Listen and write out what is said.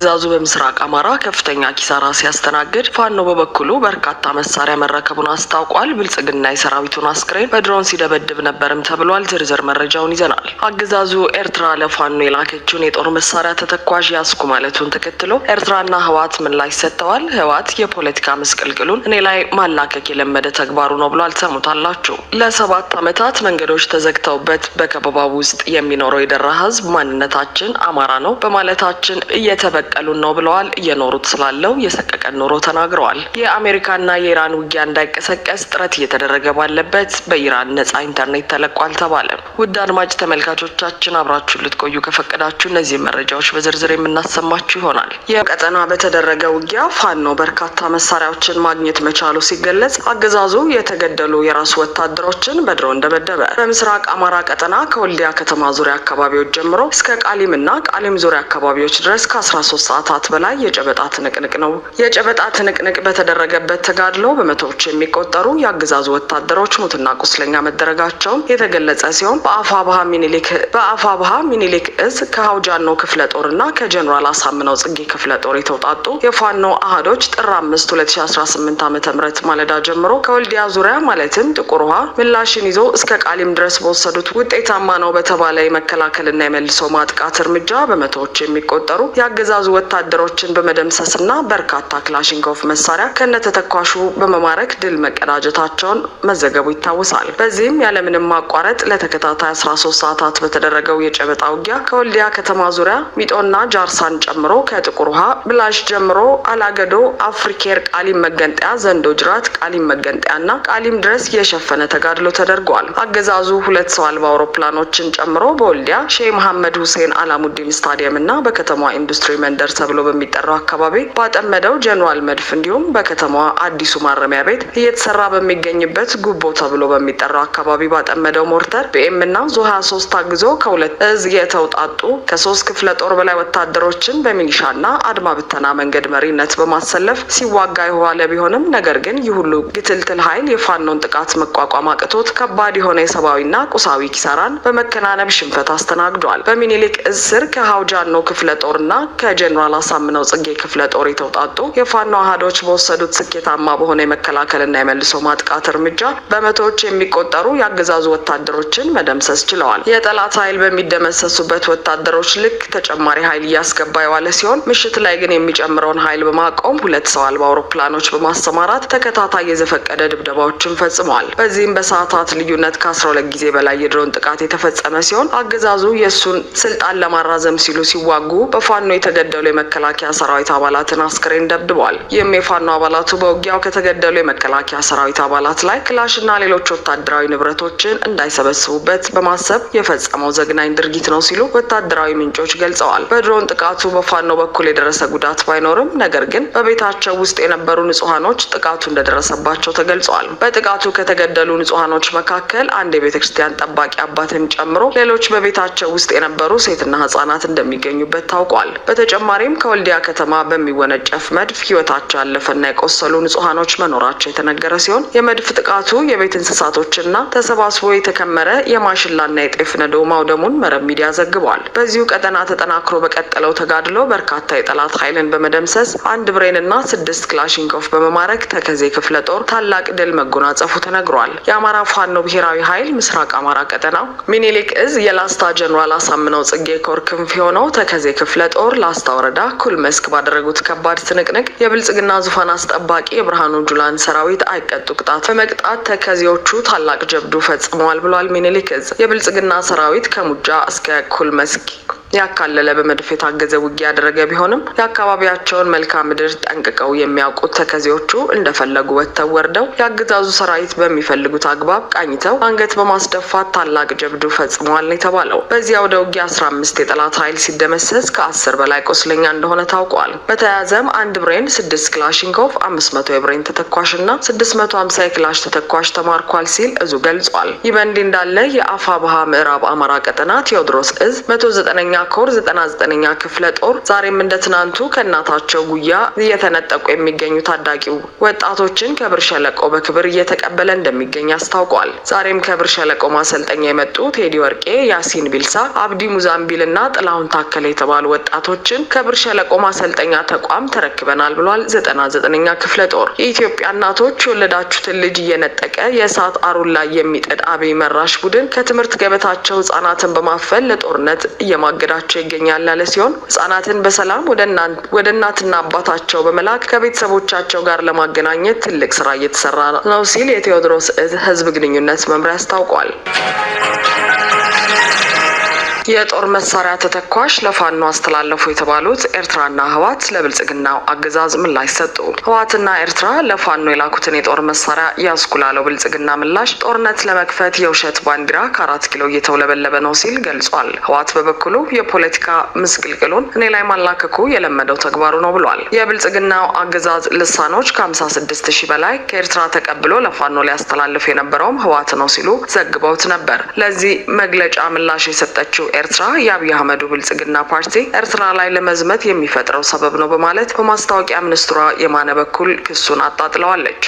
ዛዙ በምስራቅ አማራ ከፍተኛ ኪሳራ ሲያስተናግድ ፋኖ በበኩሉ በርካታ መሳሪያ መረከቡን አስታውቋል። ብልጽግና የሰራዊቱን አስክሬን በድሮን ሲደበድብ ነበርም ተብሏል። ዝርዝር መረጃውን ይዘናል። አገዛዙ ኤርትራ ለፋኖ የላከችውን የጦር መሳሪያ ተተኳዥ ያስኩ ማለቱን ተከትሎ ኤርትራና ህወሓት ምላሽ ሰጥተዋል። ህወሓት የፖለቲካ ምስቅልቅሉን እኔ ላይ ማላከክ የለመደ ተግባሩ ነው ብሏል። ሰሙታላችሁ። ለ7 ዓመታት መንገዶች ተዘግተውበት በከበባው ውስጥ የሚኖረው የደራ ህዝብ ማንነታችን አማራ ነው በማለታችን እየተበቀሉን ነው ብለዋል። እየኖሩት ስላለው የሰቀቀን ኑሮ ተናግረዋል። የአሜሪካና የኢራን ውጊያ እንዳይቀሰቀስ ጥረት እየተደረገ ባለበት በኢራን ነጻ ኢንተርኔት ተለቋል ተባለ። ውድ አድማጭ ተመልካቾቻችን አብራችሁ ልትቆዩ ከፈቀዳችሁ እነዚህ መረጃዎች በዝርዝር የምናሰማችሁ ይሆናል። የቀጠና በተደረገ ውጊያ ፋኖ በርካታ መሳሪያዎችን ማግኘት መቻሉ ሲገለጽ፣ አገዛዙ የተገደሉ የራሱ ወታደሮችን በድሮን ደበደበ። በምስራቅ አማራ ቀጠና ከወልዲያ ከተማ ዙሪያ አካባቢዎች ጀምሮ እስከ ቃሊምና ቃሊም ዙሪያ አካባቢዎች ድረስ ከ13 ሰዓታት በላይ የጨበጣ ትንቅንቅ ነው። የጨበጣ ትንቅንቅ በተደረገበት ተጋድሎ በመቶዎች የሚቆጠሩ የአገዛዙ ወታደሮች ሙትና ቁስለኛ መደረጋቸውን የተገለጸ ሲሆን በአፋብሃ ሚኒሊክ እዝ ከሀውጃኖ ክፍለ ጦርና ከጀኔራል አሳምነው ጽጌ ክፍለ ጦር የተውጣጡ የፋኖ አህዶች ጥር 5 2018 ዓ.ም ማለዳ ጀምሮ ከወልዲያ ዙሪያ ማለትም ጥቁር ውሃ ምላሽን ይዞ እስከ ቃሊም ድረስ በወሰዱት ውጤታማ ነው በተባለ የመከላከልና የመልሶ ማጥቃት እርምጃ በመቶዎች የሚቆጠሩ የአገዛዙ ወታደሮችን በመደምሰስና በርካታ ክላሽንኮቭ መሳሪያ ከነተተኳሹ በመማረክ ድል መቀዳጀታቸውን መዘገቡ ይታወሳል። በዚህም ያለምንም ማቋረጥ ለተከታታይ 13 ሰዓታት በተደረገው የጨበጣ ውጊያ ከወልዲያ ከተማ ዙሪያ ሚጦና ጃርሳን ጨምሮ ከጥቁር ውሃ ብላሽ ጀምሮ አላገዶ፣ አፍሪኬር፣ ቃሊም መገንጠያ፣ ዘንዶ ጅራት፣ ቃሊም መገንጠያና ቃሊም ድረስ የሸፈነ ተጋድሎ ተደርጓል። አገዛዙ 2 ሰው አልባ አውሮፕላኖችን ጨምሮ በወልዲያ ሼህ መሐመድ ሁሴን አላሙዲን ስታዲየም እና በከተማዋ ኢንዱስትሪ መንደር ተብሎ በሚጠራው አካባቢ ባጠመደው ጀነራል መድፍ እንዲሁም በከተማዋ አዲሱ ማረሚያ ቤት እየተሰራ በሚገኝበት ጉቦ ተብሎ በሚጠራው አካባቢ ባጠመደው ሞርተር ቢኤም እና ዙ 23 ታግዞ ከ2 እዝ የተውጣጡ ከ3 ክፍለ ጦር በላይ ወታደሮችን በሚሊሻና አድማ ብተና መንገድ መሪነት በማሰለፍ ሲዋጋ የዋለ ቢሆንም ነገር ግን ይህ ሁሉ ግትልትል ኃይል የፋኖን ጥቃት መቋቋም አቅቶት ከባድ የሆነ የሰብአዊና ቁሳዊ ኪሳራን በመከናነብ ሽንፈት አስተናግዷል። በሚኒሊክ እዝ ስር ከሀውጃኖ ክፍለ ጦርና ከጀኔራል አሳምነው ጽጌ ክፍለ ጦር የተውጣጡ የፋኖ አህዶች በወሰዱት ስኬታማ በሆነ የመከላከልና የመልሶ ማጥቃት እርምጃ በመቶዎች የሚቆጠሩ የአገዛዙ ወታደሮችን መደምሰስ ችለዋል። የጠላት ኃይል በሚደመሰሱበት ወታደሮች ልክ ተጨማሪ ኃይል እያስገባ የዋለ ሲሆን ምሽት ላይ ግን የሚጨምረውን ኃይል በማቆም 2 ሰው አልባ አውሮፕላኖች በማሰማራት ተከታታይ የዘፈቀደ ድብደባዎችን ፈጽመዋል። በዚህም በሰዓታት ልዩነት ከ12 ጊዜ በላይ የድሮን ጥቃት የተፈጸመ ሲሆን አገዛዙ የእሱን ስልጣን ለማራዘም ሲሉ ሲዋጉ በፋኖ የተገደሉ የመከላከያ ሰራዊት አባላትን አስክሬን ደብድበዋል። ይህም የፋኖ አባላቱ በውጊያው ከተገደሉ የመከላከያ ሰራዊት አባላት ላይ ክላሽና ሌሎች ወታደራዊ ንብረቶችን እንዳይሰበስቡበት በማሰብ የፈጸመው ዘግናኝ ድርጊት ነው ሲሉ ወታደራዊ ምንጮች ገልጸዋል። በድሮን ጥቃቱ በፋኖ በኩል የደረሰ ጉዳት ባይኖርም ነገር ግን በቤታቸው ውስጥ የነበሩ ንጹሃኖች ጥቃቱ እንደደረሰባቸው ተገልጸዋል። በጥቃቱ ከተገደሉ ንጹሃኖች መካከል አንድ የቤተ ክርስቲያን ጠባቂ አባትን ጨምሮ ሌሎች በቤታቸው ውስጥ የነበሩ ሴትና ህጻናት እንደሚገኙበት ታውቋል። በተጨማሪም ከወልዲያ ከተማ በሚወነጨፍ መድፍ ህይወታቸው ያለፈና የቆሰሉ ንጹሃኖች መኖራቸው የተነገረ ሲሆን የመድፍ ጥቃቱ የቤት እንስሳቶችና ተሰባስቦ የተከመረ የማሽላና የጤፍ ነዶ ማውደሙን መረብ ሚዲያ ዘግቧል። በዚሁ ቀጠና ተጠናክሮ በቀጠለው ተጋድሎ በርካታ የጠላት ኃይልን በመደምሰስ 1 ብሬንና 6 ክላሽንኮቭ በመማረክ ተከዜ ክፍለ ጦር ታላቅ ድል መጎናጸፉ ተነግሯል። የአማራ ፋኖ ብሔራዊ ኃይል ምስራቅ አማራ ቀጠና ሚኒሊክ እዝ የላስታ ጀኔራል አሳምነው ጽጌ ኮር ክንፍ የሆነው ተከዜ ክፍለ ጦር ላስታ ወረዳ ኩል መስክ ባደረጉት ከባድ ትንቅንቅ የብልጽግና ዙፋን አስጠባቂ የብርሃኑ ጁላን ሰራዊት አይቀጡ ቅጣት በመቅጣት ተከዜዎቹ ታላቅ ጀብዱ ፈጽመዋል ብሏል። ሚኒሊክ እዝ የብልጽግና ሰራዊት ከሙጃ እስከ ኩል መስክ ያካለለ በመድፍ የታገዘ ውጊያ ያደረገ ቢሆንም የአካባቢያቸውን መልክዓ ምድር ጠንቅቀው የሚያውቁት ተከዜዎቹ እንደፈለጉ ወጥተው ወርደው የአገዛዙ ሰራዊት በሚፈልጉት አግባብ ቃኝተው አንገት በማስደፋት ታላቅ ጀብዱ ፈጽመዋል ነው የተባለው። በዚያ ወደ ውጊያ 15 የጠላት ኃይል ሲደመሰስ ከ10 በላይ ቆስለኛ እንደሆነ ታውቋል። በተያያዘም 1 ብሬን፣ 6 ክላሽንኮቭ፣ 500 የብሬን ተተኳሽና 650 የክላሽ ተተኳሽ ተማርኳል ሲል እዙ ገልጿል። ይህ በእንዲህ እንዳለ የአፋብሃ ምዕራብ አማራ ቀጠና ቴዎድሮስ እዝ 109ኛ ኮር 99ኛ ክፍለ ጦር ዛሬም እንደ ትናንቱ ከእናታቸው ጉያ እየተነጠቁ የሚገኙ ታዳጊ ወጣቶችን ከብር ሸለቆ በክብር እየተቀበለ እንደሚገኝ አስታውቋል። ዛሬም ከብር ሸለቆ ማሰልጠኛ የመጡ ቴዲ ወርቄ፣ ያሲን ቢልሳ፣ አብዲ ሙዛምቢል እና ጥላሁን ታከለ የተባሉ ወጣቶችን ከብር ሸለቆ ማሰልጠኛ ተቋም ተረክበናል ብሏል። 99ኛ ክፍለ ጦር የኢትዮጵያ እናቶች የወለዳችሁትን ልጅ እየነጠቀ የእሳት አሩን ላይ የሚጥድ አብይ መራሽ ቡድን ከትምህርት ገበታቸው ህጻናትን በማፈን ለጦርነት እየማገዳቸው ይገኛል ያለ ሲሆን ህጻናትን በሰላም ወደ እናትና አባታቸው በመላክ ከቤተሰቦቻቸው ጋር ለማገናኘት ትልቅ ስራ እየተሰራ ነው ሲል የቴዎድሮስ ህዝብ ግንኙነት መምሪያ አስታውቋል። የጦር መሳሪያ ተተኳሽ ለፋኖ አስተላለፉ የተባሉት ኤርትራና ህወሓት ለብልጽግናው አገዛዝ ምላሽ ሰጡ። ህወሓትና ኤርትራ ለፋኖ የላኩትን የጦር መሳሪያ ያዝኩ ላለው ብልጽግና ምላሽ ጦርነት ለመክፈት የውሸት ባንዲራ ከ4 ኪሎ እየተውለበለበ ነው ሲል ገልጿል። ህወሓት በበኩሉ የፖለቲካ ምስቅልቅሉን እኔ ላይ ማላከኩ የለመደው ተግባሩ ነው ብሏል። የብልጽግናው አገዛዝ ልሳኖች ከ56 ሺህ በላይ ከኤርትራ ተቀብሎ ለፋኖ ሊያስተላልፍ የነበረውም ህወሓት ነው ሲሉ ዘግበውት ነበር። ለዚህ መግለጫ ምላሽ የሰጠችው ኤርትራ የአብይ አህመዱ ብልጽግና ፓርቲ ኤርትራ ላይ ለመዝመት የሚፈጥረው ሰበብ ነው በማለት በማስታወቂያ ሚኒስትሯ የማነ በኩል ክሱን አጣጥለዋለች።